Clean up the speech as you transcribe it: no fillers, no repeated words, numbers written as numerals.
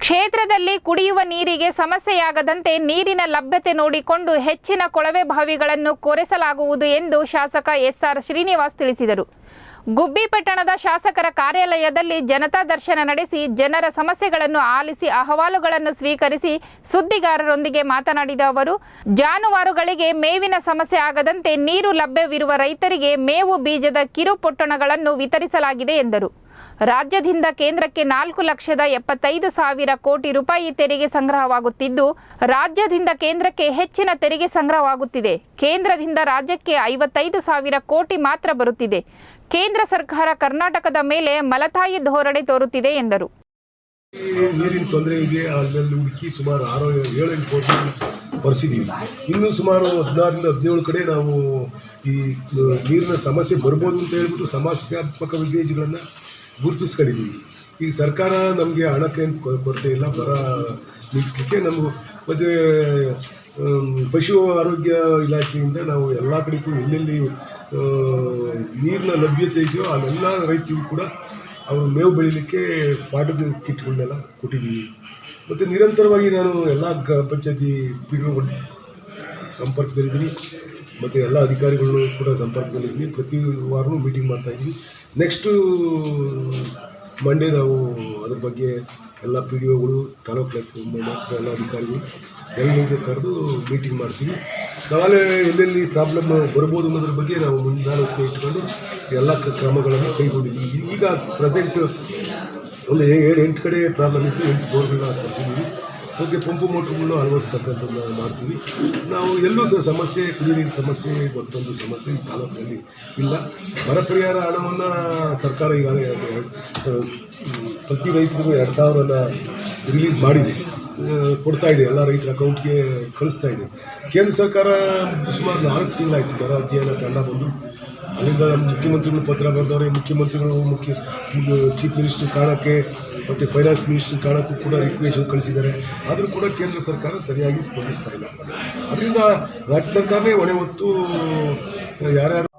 ಕ್ಷೇತ್ರದಲ್ಲಿ ಕುಡಿಯುವ ನೀರಿಗೆ ಸಮಸ್ಯೆಯಾಗದಂತೆ ನೀರಿನ ಲಭ್ಯತೆ ನೋಡಿಕೊಂಡು ಹೆಚ್ಚಿನ ಕೊಳವೆ ಬಾವಿಗಳನ್ನು ಕೊರೆಸಲಾಗುವುದು ಎಂದು ಶಾಸಕ ಎಸ್ಆರ್ ಶ್ರೀನಿವಾಸ್ ತಿಳಿಸಿದರು. ಗುಬ್ಬಿ ಪಟ್ಟಣದ ಶಾಸಕರ ಕಾರ್ಯಾಲಯದಲ್ಲಿ ಜನತಾ ದರ್ಶನ ನಡೆಸಿ ಜನರ ಸಮಸ್ಯೆಗಳನ್ನು ಆಲಿಸಿ ಅಹವಾಲುಗಳನ್ನು ಸ್ವೀಕರಿಸಿ ಸುದ್ದಿಗಾರರೊಂದಿಗೆ ಮಾತನಾಡಿದ ಅವರು, ಜಾನುವಾರುಗಳಿಗೆ ಮೇವಿನ ಸಮಸ್ಯೆ ಆಗದಂತೆ ನೀರು ಲಭ್ಯವಿರುವ ರೈತರಿಗೆ ಮೇವು ಬೀಜದ ಕಿರು ಪೊಟ್ಟಣಗಳನ್ನು ವಿತರಿಸಲಾಗಿದೆ ಎಂದರು. ರಾಜ್ಯದಿಂದ ಕೇಂದ್ರಕ್ಕೆ 4,75,000 ಕೋಟಿ ರೂಪಾಯಿ ತೆರಿಗೆ ಸಂಗ್ರಹವಾಗುತ್ತಿದ್ದು, ರಾಜ್ಯದಿಂದ ಕೇಂದ್ರಕ್ಕೆ ಹೆಚ್ಚಿನ ತೆರಿಗೆ ಸಂಗ್ರಹವಾಗುತ್ತಿದೆ. ಕೇಂದ್ರದಿಂದ ರಾಜ್ಯಕ್ಕೆ 55,000 ಕೋಟಿ ಮಾತ್ರ ಬರುತ್ತಿದೆ. ಕೇಂದ್ರ ಸರ್ಕಾರ ಕರ್ನಾಟಕದ ಮೇಲೆ ಮಲತಾಯಿ ಧೋರಣೆ ತೋರುತ್ತಿದೆ ಎಂದರು. ನೀರಿನ ತೊಂದರೆ ಇದೆ, ಅಲ್ಲಲ್ಲಿ ಹುಡುಕಿ ಸುಮಾರು 6-7 ಕೋಟಿ ಬರ್ಸಿದ್ದೀವಿ. ಇನ್ನೂ ಸುಮಾರು 16-17 ಕಡೆ ನಾವು ಈ ನೀರಿನ ಸಮಸ್ಯೆ ಬರ್ಬೋದು ಅಂತ ಹೇಳ್ಬಿಟ್ಟು ಸಮಸ್ಯಾತ್ಮಕ ವಿಲೇಜ್ಗಳನ್ನು ಗುರುತಿಸ್ಕೊಂಡಿದ್ದೀವಿ. ಈಗ ಸರ್ಕಾರ ನಮಗೆ ಹಣಕ್ಕೆ ಕೊರತೆ ಇಲ್ಲ, ಬರ ನೀಗಿಸ್ಲಿಕ್ಕೆ ನಮಗೂ ಮತ್ತು ಪಶು ಆರೋಗ್ಯ ಇಲಾಖೆಯಿಂದ ನಾವು ಎಲ್ಲ ಕಡೆಗೂ ಎಲ್ಲೆಲ್ಲಿ ನೀರಿನ ಲಭ್ಯತೆ ಇದೆಯೋ ಅಲ್ಲೆಲ್ಲ ರೈತರಿಗೂ ಕೂಡ ಅವರು ಮೇವು ಬೆಳೀಲಿಕ್ಕೆ ಪಾಟದ ಕಿಟ್ಗಳನ್ನೆಲ್ಲ ಕೊಟ್ಟಿದ್ದೀವಿ. ಮತ್ತು ನಿರಂತರವಾಗಿ ನಾನು ಎಲ್ಲ ಗ್ರಾಮ ಪಂಚಾಯತಿ ಪಿಡಿಒಗಳ ಸಂಪರ್ಕದಲ್ಲಿದ್ದೀನಿ ಮತ್ತು ಎಲ್ಲ ಅಧಿಕಾರಿಗಳು ಕೂಡ ಸಂಪರ್ಕದಲ್ಲಿದ್ದೀನಿ. ಪ್ರತಿ ವಾರವೂ ಮೀಟಿಂಗ್ ಮಾಡ್ತಾಯಿದ್ದೀವಿ. ನೆಕ್ಸ್ಟು ಮಂಡೇ ನಾವು ಅದ್ರ ಬಗ್ಗೆ ಎಲ್ಲ ಪಿಡಿಒಗಳು, ತಾಲೂಕು ಎಲ್ಲ ಅಧಿಕಾರಿಗಳು ಎಲ್ಲರಿಗೂ ಕರೆದು ಮೀಟಿಂಗ್ ಮಾಡ್ತೀವಿ. ನಾಳೆ ಎಲ್ಲೆಲ್ಲಿ ಪ್ರಾಬ್ಲಮ್ ಬರ್ಬೋದು ಅನ್ನೋದ್ರ ಬಗ್ಗೆ ನಾವು ಮುಂದಾಲೋಚನೆ ಇಟ್ಕೊಂಡು ಎಲ್ಲ ಕ್ರಮಗಳನ್ನು ಕೈಗೊಂಡಿದ್ದೀವಿ. ಈಗ ಪ್ರೆಸೆಂಟ್ ಒಂದು 7-8 ಕಡೆ ಪ್ರಾಬ್ಲಮ್ ಇತ್ತು, 8 ಬೋರ್ಗಳನ್ನ ಕಳಿಸಿದ್ದೀವಿ. ಓಕೆ, ಪಂಪು ಮೋಟ್ರುಗಳನ್ನ ಅಳವಡಿಸ್ತಕ್ಕಂಥದ್ದು ಮಾಡ್ತೀವಿ. ನಾವು ಎಲ್ಲೂ ಸಮಸ್ಯೆ, ಕುಡಿಯೋ ನೀರಿನ ಸಮಸ್ಯೆ ಮತ್ತೊಂದು ಸಮಸ್ಯೆ ಈ ತಾಲೂಕಿನಲ್ಲಿ ಇಲ್ಲ. ಬರ ಪರಿಹಾರ ಹಣವನ್ನು ಸರ್ಕಾರ ಈಗಾಗಲೇ ಪ್ರತಿ ರೈತರಿಗೂ 2,000 ರಿಲೀಸ್ ಮಾಡಿದೆ, ಕೊಡ್ತಾ ಇದೆ, ಎಲ್ಲ ರೈತರ ಅಕೌಂಟ್ಗೆ ಕಳಿಸ್ತಾ ಇದೆ. ಕೇಂದ್ರ ಸರ್ಕಾರ ಸುಮಾರು 4 ತಿಂಗಳಾಯಿತು ಬರ ಅಧ್ಯಯನ ತಂಡ ಬಂದು, ಅಲ್ಲಿಂದ ಮುಖ್ಯಮಂತ್ರಿಗಳು ಪತ್ರ ಬರೆದವ್ರೆ. ಮುಖ್ಯಮಂತ್ರಿಗಳು ಚೀಫ್ ಮಿನಿಸ್ಟರ್ ಕಾಣಕ್ಕೆ ಮತ್ತು ಫೈನಾನ್ಸ್ ಮಿನಿಸ್ಟರ್ ಕಾಣಕ್ಕೂ ಕೂಡ ರಿಕ್ವೆಷನ್ ಕಳಿಸಿದ್ದಾರೆ. ಆದರೂ ಕೂಡ ಕೇಂದ್ರ ಸರ್ಕಾರ ಸರಿಯಾಗಿ ಸ್ಪಂದಿಸ್ತಾ ಇಲ್ಲ. ಅದರಿಂದ ರಾಜ್ಯ ಸರ್ಕಾರವೇ ಹೊಣೆ ಹೊತ್ತು ಯಾರ್ಯಾರು